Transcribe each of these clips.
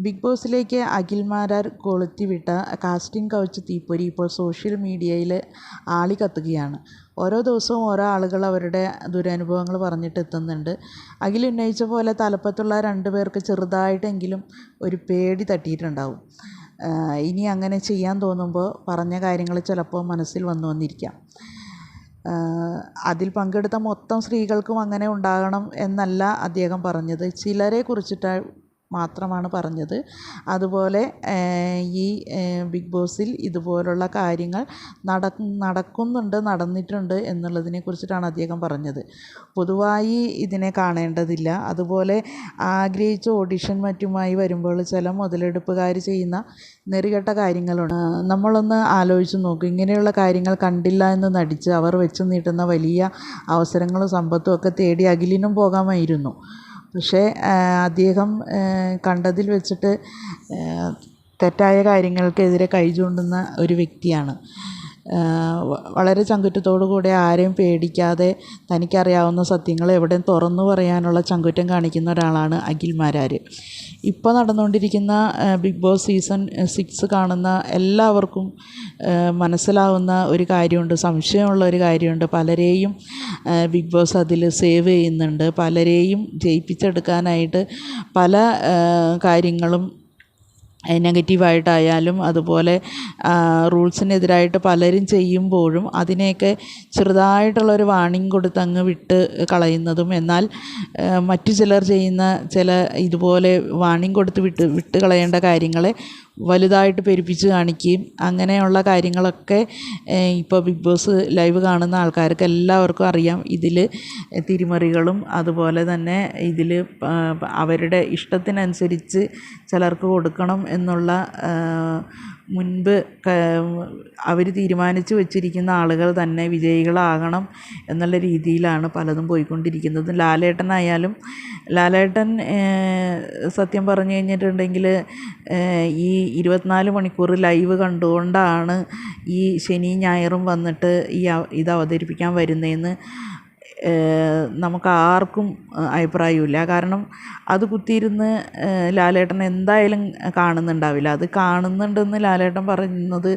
Big ബോസിലേക്ക് Akhil Marar കൊളുത്തിവിട്ട casting couch തീപ്പൊരി ഇപ്പോൾ social മീഡിയയിൽ ആളിക്കത്തുകയാണ്. ഓരോ ദിവസവും ഓരോ ആളുകൾ അവരുടെ ദുരനുഭവങ്ങൾ പറഞ്ഞിട്ട് എത്തുന്നുണ്ട്. അഖിൽ ഉന്നയിച്ച പോലെ തലപ്പത്തുള്ള 2 പേർക്ക് ചെറുതായിട്ടെങ്കിലും ഒരു പേടി തട്ടിയിട്ടുണ്ടാവും. ഇനി അങ്ങനെ ചെയ്യാൻ തോന്നുമ്പോൾ പറഞ്ഞ കാര്യങ്ങൾ ചിലപ്പോൾ മനസ്സിൽ വന്നിരിക്കാം. അതിൽ പങ്കെടുത്ത മൊത്തം സ്ത്രീകൾക്കും അങ്ങനെ ഉണ്ടാകണം എന്നല്ല അദ്ദേഹം പറഞ്ഞത്. ചിലരെ കുറിച്ചിട്ട് മാത്രമാണ് പറഞ്ഞത്. അതുപോലെ ഈ ബിഗ് ബോസിൽ ഇതുപോലുള്ള കാര്യങ്ങൾ നടക്കുന്നുണ്ട്, നടന്നിട്ടുണ്ട് എന്നുള്ളതിനെ കുറിച്ചിട്ടാണ് അദ്ദേഹം പറഞ്ഞത്. പൊതുവായി ഇതിനെ കാണേണ്ടതില്ല. അതുപോലെ ആഗ്രഹിച്ച ഓഡിഷൻ മറ്റുമായി വരുമ്പോൾ ചില മുതലെടുപ്പുകാർ ചെയ്യുന്ന നെറികെട്ട കാര്യങ്ങളുണ്ട്. നമ്മളൊന്ന് ആലോചിച്ച് നോക്കും. ഇങ്ങനെയുള്ള കാര്യങ്ങൾ കണ്ടില്ല എന്ന് നടിച്ച് അവർ വെച്ച് നീട്ടുന്ന വലിയ അവസരങ്ങളും സമ്പത്തും ഒക്കെ തേടി അഖിലിനും പോകാമായിരുന്നു. പക്ഷേ അദ്ദേഹം കണ്ടതിൽ വെച്ചിട്ട് തെറ്റായ കാര്യങ്ങൾക്കെതിരെ കൈ ചൂണ്ടുന്ന ഒരു വ്യക്തിയാണ്. വളരെ ചങ്കുറ്റത്തോടുകൂടി ആരെയും പേടിക്കാതെ തനിക്കറിയാവുന്ന സത്യങ്ങൾ എവിടെയും തുറന്നു പറയാനുള്ള ചങ്കുറ്റം കാണിക്കുന്ന ഒരാളാണ് അഖിൽമാരാർ. ഇപ്പോൾ നടന്നുകൊണ്ടിരിക്കുന്ന ബിഗ് ബോസ് സീസൺ 6 കാണുന്ന എല്ലാവർക്കും മനസ്സിലാവുന്ന ഒരു കാര്യമുണ്ട്, സംശയമുള്ള ഒരു കാര്യമുണ്ട്. പലരെയും ബിഗ് ബോസ് അതിൽ സേവ് ചെയ്യുന്നുണ്ട്. പലരെയും ജയിപ്പിച്ചെടുക്കാനായിട്ട് പല കാര്യങ്ങളും നെഗറ്റീവായിട്ടായാലും അതുപോലെ റൂൾസിനെതിരായിട്ട് പലരും ചെയ്യുമ്പോഴും അതിനെയൊക്കെ ചെറുതായിട്ടുള്ളൊരു വാർണിംഗ് കൊടുത്ത് അങ്ങ് വിട്ട് കളയുന്നതും, എന്നാൽ മറ്റു ചിലർ ചെയ്യുന്ന ചില ഇതുപോലെ വാർണിംഗ് കൊടുത്ത് വിട്ട് കളയേണ്ട കാര്യങ്ങളെ വലുതായിട്ട് പെരുപ്പിച്ച് കാണിക്കുകയും അങ്ങനെയുള്ള കാര്യങ്ങളൊക്കെ ഇപ്പോൾ ബിഗ് ബോസ് ലൈവ് കാണുന്ന ആൾക്കാർക്ക് എല്ലാവർക്കും അറിയാം. ഇതിൽ തിരിമറികളും അതുപോലെ തന്നെ ഇതിൽ അവരുടെ ഇഷ്ടത്തിനനുസരിച്ച് ചിലർക്ക് കൊടുക്കണം എന്നുള്ള മുൻപ് അവർ തീരുമാനിച്ചു വച്ചിരിക്കുന്ന ആളുകൾ തന്നെ വിജയികളാകണം എന്നുള്ള രീതിയിലാണ് പലതും പോയിക്കൊണ്ടിരിക്കുന്നത്. ലാലേട്ടനായാലും ലാലേട്ടൻ സത്യം പറഞ്ഞു കഴിഞ്ഞിട്ടുണ്ടെങ്കിൽ ഈ 24 മണിക്കൂർ ലൈവ് കണ്ടുകൊണ്ടാണ് ഈ ശനിയും ഞായറും വന്നിട്ട് ഇത് അവതരിപ്പിക്കാൻ വരുന്നതെന്ന് നമുക്ക് ആർക്കും അഭിപ്രായമില്ല. കാരണം അത് കുത്തിയിരുന്ന് ലാലേട്ടൻ എന്തായാലും കാണുന്നുണ്ടാവില്ല. അത് കാണുന്നുണ്ടെന്ന് ലാലേട്ടൻ പറയുന്നത്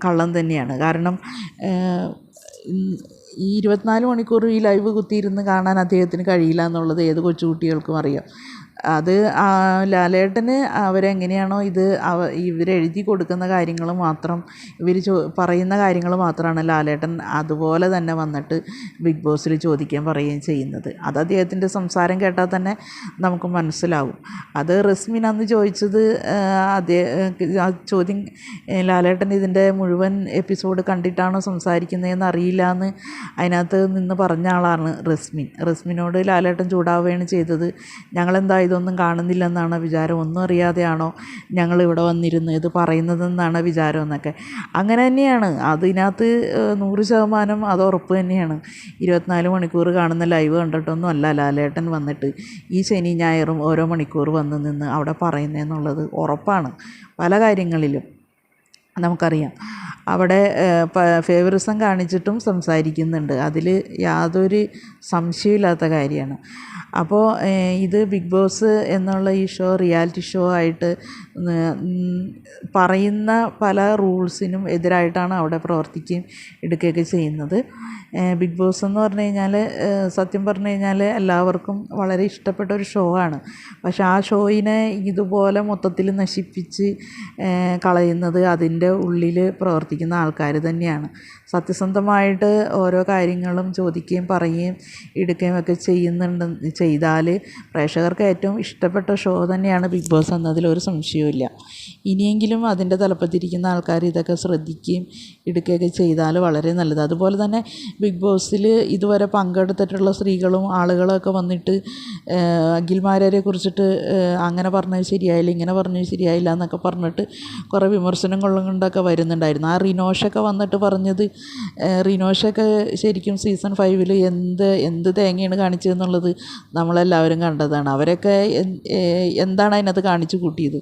കള്ളം തന്നെയാണ്. കാരണം ഈ 24 മണിക്കൂർ ഈ ലൈവ് കുത്തിയിരുന്ന് കാണാൻ അദ്ദേഹത്തിന് കഴിയില്ല എന്നുള്ളത് ഏത് കൊച്ചുകുട്ടികൾക്കും അറിയാം. അത് ലാലേട്ടന് അവരെങ്ങനെയാണോ ഇവരെഴുതി കൊടുക്കുന്ന കാര്യങ്ങൾ മാത്രം, ഇവർ പറയുന്ന കാര്യങ്ങൾ മാത്രമാണ് ലാലേട്ടൻ അതുപോലെ തന്നെ വന്നിട്ട് ബിഗ് ബോസിൽ ചോദിക്കുകയും പറയുകയും ചെയ്യുന്നത്. അത് അദ്ദേഹത്തിൻ്റെ സംസാരം കേട്ടാൽ തന്നെ നമുക്ക് മനസ്സിലാവും. അത് റസ്മിൻ അന്ന് ചോദിച്ചത് ആ ചോദ്യം ലാലേട്ടൻ ഇതിൻ്റെ മുഴുവൻ എപ്പിസോഡ് കണ്ടിട്ടാണോ സംസാരിക്കുന്നതെന്ന് അറിയില്ല എന്ന് അതിനകത്ത് നിന്ന് പറഞ്ഞ ആളാണ് റസ്മിനോട് ലാലേട്ടൻ ചൂടാവുകയാണ് ചെയ്തത്. ഞങ്ങളെന്താ ഇതൊന്നും കാണുന്നില്ലെന്നാണ് വിചാരം, ഒന്നും അറിയാതെയാണോ ഞങ്ങളിവിടെ വന്നിരുന്ന് ഇത് പറയുന്നതെന്നാണ് വിചാരം എന്നൊക്കെ. അങ്ങനെ തന്നെയാണ്. അതിനകത്ത് 100% അത് ഉറപ്പ് തന്നെയാണ്. 24 മണിക്കൂർ കാണുന്ന ലൈവ് കണ്ടിട്ടൊന്നും അല്ല ലാലേട്ടൻ വന്നിട്ട് ഈ ശനി ഞായറും ഓരോ മണിക്കൂർ വന്ന് നിന്ന് അവിടെ പറയുന്നതെന്നുള്ളത് ഉറപ്പാണ്. പല കാര്യങ്ങളിലും നമുക്കറിയാം. അവിടെ ഫേവറിസം കാണിച്ചിട്ടും സംസാരിക്കുന്നുണ്ട്. അതിൽ യാതൊരു സംശയമില്ലാത്ത കാര്യമാണ്. അപ്പോൾ ഇത് ബിഗ് ബോസ് എന്നുള്ള ഈ ഷോ റിയാലിറ്റി ഷോ ആയിട്ട് പറയുന്ന പല റൂൾസിനും എതിരായിട്ടാണ് അവിടെ പ്രവർത്തിക്കുകയും എടുക്കുകയൊക്കെ ചെയ്യുന്നത്. ബിഗ് ബോസ് എന്ന് പറഞ്ഞു കഴിഞ്ഞാൽ സത്യം പറഞ്ഞു കഴിഞ്ഞാൽ എല്ലാവർക്കും വളരെ ഇഷ്ടപ്പെട്ട ഒരു ഷോ ആണ്. പക്ഷെ ആ ഷോയിനെ ഇതുപോലെ മൊത്തത്തിൽ നശിപ്പിച്ച് കളയുന്നത് അതിൻ്റെ ഉള്ളിൽ പ്രവർത്തിക്കുന്ന ആൾക്കാർ തന്നെയാണ്. സത്യസന്ധമായിട്ട് ഓരോ കാര്യങ്ങളും ചോദിക്കുകയും പറയുകയും എടുക്കുകയും ഒക്കെ ചെയ്താൽ പ്രേക്ഷകർക്ക് ഏറ്റവും ഇഷ്ടപ്പെട്ട ഷോ തന്നെയാണ് ബിഗ് ബോസ് എന്നതിൽ ഒരു സംശയവുമില്ല. ഇനിയെങ്കിലും അതിൻ്റെ തലപ്പത്തിരിക്കുന്ന ആൾക്കാർ ഇതൊക്കെ ശ്രദ്ധിക്കുകയും എടുക്കുകയൊക്കെ ചെയ്താൽ വളരെ നല്ലത്. അതുപോലെ തന്നെ ബിഗ് ബോസിൽ ഇതുവരെ പങ്കെടുത്തിട്ടുള്ള സ്ത്രീകളും ആളുകളൊക്കെ വന്നിട്ട് അഖിൽമാരെ കുറിച്ചിട്ട് അങ്ങനെ പറഞ്ഞത് ശരിയായില്ല, ഇങ്ങനെ പറഞ്ഞത് ശരിയായില്ല എന്നൊക്കെ പറഞ്ഞിട്ട് കുറേ വിമർശനം കൊണ്ടൊക്കെ വരുന്നുണ്ടായിരുന്നു. ആ റിനോഷൊക്കെ വന്നിട്ട് പറഞ്ഞത് റിനോഷൊക്കെ ശരിക്കും സീസൺ 5 എന്ത് തേങ്ങയാണ് കാണിച്ചതെന്നുള്ളത് നമ്മളെല്ലാവരും കണ്ടതാണ്. അവരൊക്കെ എന്താണ് അതിനകത്ത് കാണിച്ചു കൂട്ടിയത്.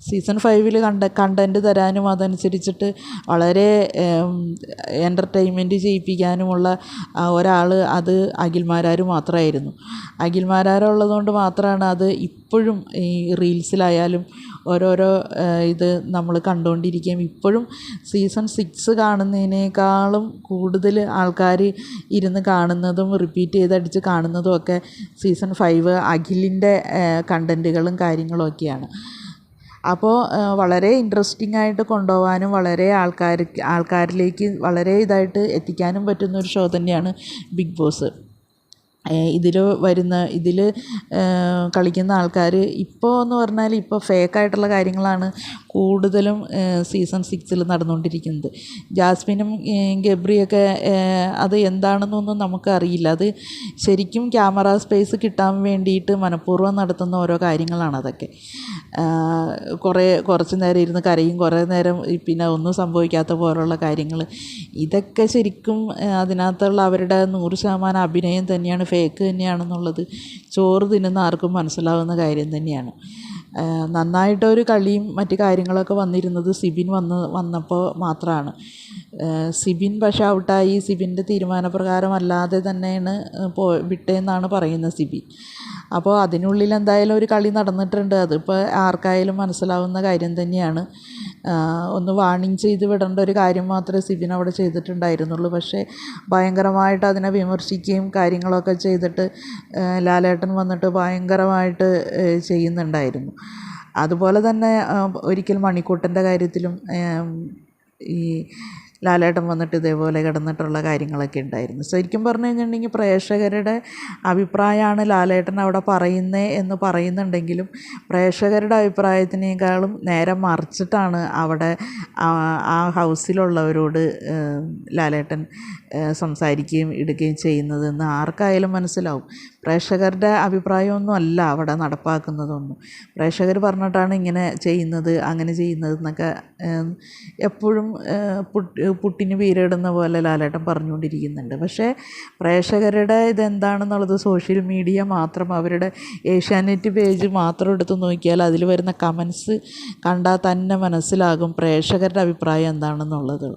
സീസൺ 5 കണ്ടൻറ്റ് തരാനും അതനുസരിച്ചിട്ട് വളരെ എൻ്റർടൈൻമെൻറ്റ് ചെയ്യിപ്പിക്കാനുമുള്ള ഒരാൾ അത് അഖിൽമാരാർ മാത്രമായിരുന്നു. അഖിൽമാരാരുള്ളത് മാത്രമാണ് അത് ഇപ്പോഴും ഈ റീൽസിലായാലും ഓരോരോ ഇത് നമ്മൾ കണ്ടുകൊണ്ടിരിക്കുകയും ഇപ്പോഴും സീസൺ 6 കാണുന്നതിനേക്കാളും കൂടുതൽ ആൾക്കാർ ഇരുന്ന് കാണുന്നതും റിപ്പീറ്റ് ചെയ്തടിച്ച് കാണുന്നതും ഒക്കെ സീസൺ 5 അഖിലിൻ്റെ കണ്ടൻറ്റുകളും കാര്യങ്ങളും ഒക്കെയാണ്. അപ്പോൾ വളരെ ഇൻട്രസ്റ്റിംഗ് ആയിട്ട് കൊണ്ടുപോകാനും വളരെ ആൾക്കാരിലേക്ക് വളരെ ഇതായിട്ട് എത്തിക്കാനും പറ്റുന്ന ഒരു ഷോ തന്നെയാണ് ബിഗ് ബോസ്. ഇതിൽ കളിക്കുന്ന ആൾക്കാർ ഇപ്പോൾ എന്ന് പറഞ്ഞാൽ ഇപ്പോൾ ഫേക്കായിട്ടുള്ള കാര്യങ്ങളാണ് കൂടുതലും സീസൺ 6 നടന്നുകൊണ്ടിരിക്കുന്നത്. ജാസ്മിനും ഗബ്രിയൊക്കെ അത് എന്താണെന്നൊന്നും നമുക്കറിയില്ല. അത് ശരിക്കും ക്യാമറ സ്പേസ് കിട്ടാൻ വേണ്ടിയിട്ട് മനഃപൂർവ്വം നടത്തുന്ന ഓരോ കാര്യങ്ങളാണ് അതൊക്കെ. കുറച്ച് നേരം ഇരുന്ന് കരയും, കുറേ നേരം പിന്നെ ഒന്നും സംഭവിക്കാത്ത പോലുള്ള കാര്യങ്ങൾ. ഇതൊക്കെ ശരിക്കും അതിനകത്തുള്ള അവരുടെ 100% അഭിനയം തന്നെയാണ്, ഫേക്ക് തന്നെയാണെന്നുള്ളത് ചോറ് തിന്നുന്ന ആർക്കും മനസ്സിലാവുന്ന കാര്യം തന്നെയാണ്. നന്നായിട്ടൊരു കളിയും മറ്റ് കാര്യങ്ങളൊക്കെ വന്നിരുന്നത് സിബിൻ വന്നപ്പോൾ മാത്രമാണ്. സിബിൻ പക്ഷേ ഔട്ടായി. സിബിൻ്റെ തീരുമാനപ്രകാരമല്ലാതെ തന്നെയാണ് വിട്ടതെന്നാണ് പറയുന്നത് സിബിൻ. അപ്പോൾ അതിനുള്ളിൽ എന്തായാലും ഒരു കളി നടന്നിട്ടുണ്ട്. അതിപ്പോൾ ആർക്കായാലും മനസ്സിലാവുന്ന കാര്യം തന്നെയാണ്. ഒന്ന് വാർണിംഗ് ചെയ്ത് വിടേണ്ട ഒരു കാര്യം മാത്രമേ സിബിൻ അവിടെ ചെയ്തിട്ടുണ്ടായിരുന്നുള്ളൂ. പക്ഷേ ഭയങ്കരമായിട്ട് അതിനെ വിമർശിക്കുകയും കാര്യങ്ങളൊക്കെ ചെയ്തിട്ട് ലാലേട്ടൻ വന്നിട്ട് ഭയങ്കരമായിട്ട് ചെയ്യുന്നുണ്ടായിരുന്നു. അതുപോലെ തന്നെ ഒരിക്കൽ മണിക്കൂട്ടൻ്റെ കാര്യത്തിലും ഈ ലാലേട്ടൻ വന്നിട്ട് ഇതേപോലെ കിടന്നിട്ടുള്ള കാര്യങ്ങളൊക്കെ ഉണ്ടായിരുന്നു. ശരിക്കും പറഞ്ഞു കഴിഞ്ഞിട്ടുണ്ടെങ്കിൽ പ്രേക്ഷകരുടെ അഭിപ്രായമാണ് ലാലേട്ടൻ അവിടെ പറയുന്നത് എന്ന് പറയുന്നുണ്ടെങ്കിലും പ്രേക്ഷകരുടെ അഭിപ്രായത്തിനേക്കാളും നേരെ മറിച്ചിട്ടാണ് അവിടെ ആ ഹൗസിലുള്ളവരോട് ലാലേട്ടൻ സംസാരിക്കുകയും എടുക്കുകയും ചെയ്യുന്നതെന്ന് ആർക്കായാലും മനസ്സിലാവും. പ്രേക്ഷകരുടെ അഭിപ്രായമൊന്നും അല്ല അവിടെ നടപ്പാക്കുന്നതൊന്നും. പ്രേക്ഷകർ പറഞ്ഞിട്ടാണ് ഇങ്ങനെ ചെയ്യുന്നത് അങ്ങനെ ചെയ്യുന്നത് എന്നൊക്കെ എപ്പോഴും പുട്ടിന് വീരയിടുന്ന പോലെ ലാലേട്ടൻ പറഞ്ഞുകൊണ്ടിരിക്കുന്നുണ്ട്. പക്ഷേ പ്രേക്ഷകരുടെ ഇതെന്താണെന്നുള്ളത് സോഷ്യൽ മീഡിയ മാത്രം, അവരുടെ ഏഷ്യാനെറ്റ് പേജ് മാത്രം എടുത്ത് നോക്കിയാൽ അതിൽ വരുന്ന കമൻസ് കണ്ടാൽ തന്നെ മനസ്സിലാകും പ്രേക്ഷകരുടെ അഭിപ്രായം എന്താണെന്നുള്ളത്.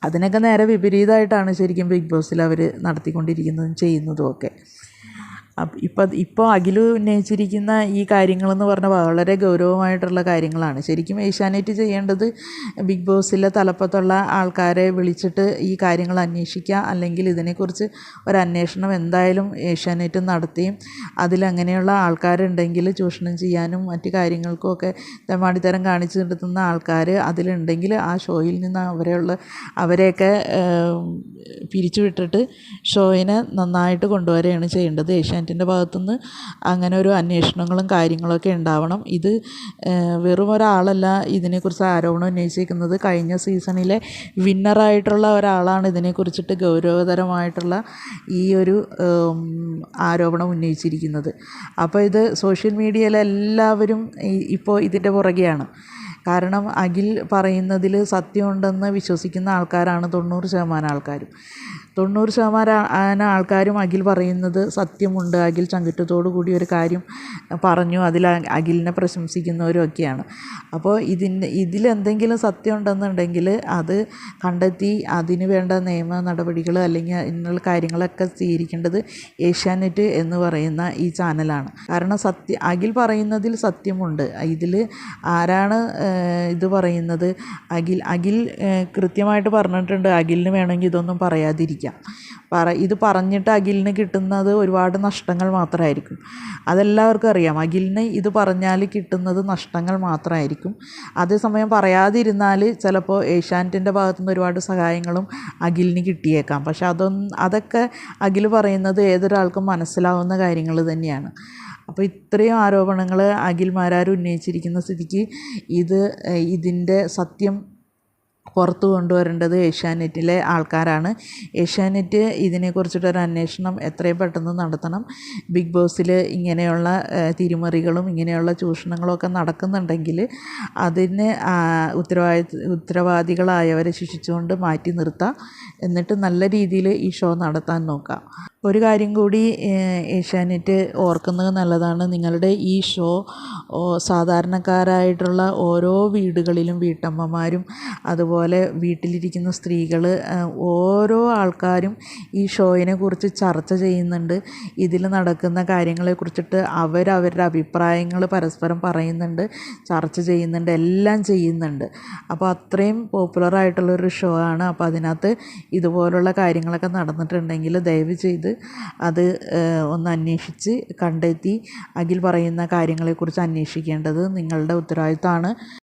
അതിനൊക്കെ നേരെ വിപരീതമായിട്ടാണ് ശരിക്കും ബിഗ് ബോസിൽ അവർ നടത്തിക്കൊണ്ടിരിക്കുന്നതും ചെയ്യുന്നതും ഒക്കെ. ഇപ്പോൾ അഖിൽ ഉന്നയിച്ചിരിക്കുന്ന ഈ കാര്യങ്ങളെന്ന് പറഞ്ഞാൽ വളരെ ഗൗരവമായിട്ടുള്ള കാര്യങ്ങളാണ്. ശരിക്കും ഏഷ്യാനെറ്റ് ചെയ്യേണ്ടത് ബിഗ് ബോസിലെ തലപ്പത്തുള്ള ആൾക്കാരെ വിളിച്ചിട്ട് ഈ കാര്യങ്ങൾ അന്വേഷിക്കുക, അല്ലെങ്കിൽ ഇതിനെക്കുറിച്ച് ഒരന്വേഷണം എന്തായാലും ഏഷ്യാനെറ്റ് നടത്തുകയും അതിലങ്ങനെയുള്ള ആൾക്കാരുണ്ടെങ്കിൽ ചൂഷണം ചെയ്യാനും മറ്റു കാര്യങ്ങൾക്കുമൊക്കെ തെമ്മാടിത്തരം കാണിച്ചു നിർത്തുന്ന ആൾക്കാർ അതിലുണ്ടെങ്കിൽ ആ ഷോയിൽ നിന്ന് അവരെയൊക്കെ പിരിച്ചുവിട്ടിട്ട് ഷോയിനെ നന്നായിട്ട് കൊണ്ടുവരികയാണ് ചെയ്യേണ്ടത്. ഏഷ്യാനെറ്റിൻ്റെ ഭാഗത്തുനിന്ന് അങ്ങനെ ഒരു അന്വേഷണങ്ങളും കാര്യങ്ങളൊക്കെ ഉണ്ടാവണം. ഇത് വെറും ഒരാളല്ല ഇതിനെക്കുറിച്ച് ആരോപണം ഉന്നയിച്ചിരിക്കുന്നത്. കഴിഞ്ഞ സീസണിലെ വിന്നറായിട്ടുള്ള ഒരാളാണ് ഇതിനെക്കുറിച്ചിട്ട് ഗൗരവതരമായിട്ടുള്ള ഈ ഒരു ആരോപണം ഉന്നയിച്ചിരിക്കുന്നത്. അപ്പോൾ ഇത് സോഷ്യൽ മീഡിയയിലെല്ലാവരും ഇപ്പോൾ ഇതിൻ്റെ പുറകെയാണ്. കാരണം അഖിൽ പറയുന്നതിൽ സത്യമുണ്ടെന്ന് വിശ്വസിക്കുന്ന ആൾക്കാരാണ് 90% ആൾക്കാരും. 90% ആൾക്കാരും അഖിൽ പറയുന്നത് സത്യമുണ്ട്, അഖിൽ ചങ്കുറ്റത്തോടു കൂടി ഒരു കാര്യം പറഞ്ഞു, അതിൽ അഖിലിനെ പ്രശംസിക്കുന്നവരും ഒക്കെയാണ്. അപ്പോൾ ഇതിലെന്തെങ്കിലും സത്യം ഉണ്ടെന്നുണ്ടെങ്കിൽ അത് കണ്ടെത്തി അതിന് വേണ്ട നിയമ നടപടികൾ അല്ലെങ്കിൽ ഇന്നുള്ള കാര്യങ്ങളൊക്കെ സ്വീകരിക്കേണ്ടത് ഏഷ്യാനെറ്റ് എന്ന് പറയുന്ന ഈ ചാനലാണ്. കാരണം അഖിൽ പറയുന്നതിൽ സത്യമുണ്ട്. ഇതിൽ ആരാണ് ഇത് പറയുന്നത്? അഖിൽ കൃത്യമായിട്ട് പറഞ്ഞിട്ടുണ്ട് അഖിലിന് വേണമെങ്കിൽ ഇതൊന്നും പറയാതിരിക്കാം. ഇത് പറഞ്ഞിട്ട് അഖിലിന് കിട്ടുന്നത് ഒരുപാട് നഷ്ടങ്ങൾ മാത്രമായിരിക്കും. അതെല്ലാവർക്കും അറിയാം. അഖിലിന് ഇത് പറഞ്ഞാൽ കിട്ടുന്നത് നഷ്ടങ്ങൾ മാത്രമായിരിക്കും. അതേസമയം പറയാതിരുന്നാൽ ചിലപ്പോൾ ഏഷ്യാനെറ്റിൻ്റെ ഭാഗത്തുനിന്ന് ഒരുപാട് സഹായങ്ങളും അഖിലിന് കിട്ടിയേക്കാം. പക്ഷെ അതൊക്കെ അഖിൽ പറയുന്നത് ഏതൊരാൾക്കും മനസ്സിലാവുന്ന കാര്യങ്ങൾ തന്നെയാണ്. അപ്പോൾ ഇത്രയും ആരോപണങ്ങൾ അഖിൽമാരാർ ഉന്നയിച്ചിരിക്കുന്ന സ്ഥിതിക്ക് ഇതിൻ്റെ സത്യം പുറത്ത് കൊണ്ടുവരേണ്ടത് ഏഷ്യാനെറ്റിലെ ആൾക്കാരാണ്. ഏഷ്യാനെറ്റ് ഇതിനെക്കുറിച്ചിട്ടൊരു അന്വേഷണം എത്രയും പെട്ടെന്ന് നടത്തണം. ബിഗ് ബോസിൽ ഇങ്ങനെയുള്ള തിരിമറികളും ഇങ്ങനെയുള്ള ചൂഷണങ്ങളൊക്കെ നടക്കുന്നുണ്ടെങ്കിൽ അതിന് ഉത്തരവാദികളായവരെ ശിക്ഷിച്ചുകൊണ്ട് മാറ്റി നിർത്താം. എന്നിട്ട് നല്ല രീതിയിൽ ഈ ഷോ നടത്താൻ നോക്കാം. ഒരു കാര്യം കൂടി ഏഷ്യാനെറ്റ് ഓർക്കുന്നത് നല്ലതാണ്. നിങ്ങളുടെ ഈ ഷോ സാധാരണക്കാരായിട്ടുള്ള ഓരോ വീടുകളിലും വീട്ടമ്മമാരും അതുപോലെ വീട്ടിലിരിക്കുന്ന സ്ത്രീകൾ ഓരോ ആൾക്കാരും ഈ ഷോയിനെ കുറിച്ച് ചർച്ച ചെയ്യുന്നുണ്ട്. ഇതിൽ നടക്കുന്ന കാര്യങ്ങളെക്കുറിച്ചിട്ട് അവരവരുടെ അഭിപ്രായങ്ങൾ പരസ്പരം പറയുന്നുണ്ട്, ചർച്ച ചെയ്യുന്നുണ്ട്, എല്ലാം ചെയ്യുന്നുണ്ട്. അപ്പോൾ അത്രയും പോപ്പുലറായിട്ടുള്ളൊരു ഷോ ആണ്. അപ്പോൾ അതിനകത്ത് ഇതുപോലുള്ള കാര്യങ്ങളൊക്കെ നടന്നിട്ടുണ്ടെങ്കിൽ ദയവ് ചെയ്ത് അത് ഒന്ന് അന്വേഷിച്ച് കണ്ടെത്തി അഖിൽ പറയുന്ന കാര്യങ്ങളെക്കുറിച്ച് അന്വേഷിക്കേണ്ടത് നിങ്ങളുടെ ഉത്തരവാദിത്തമാണ്.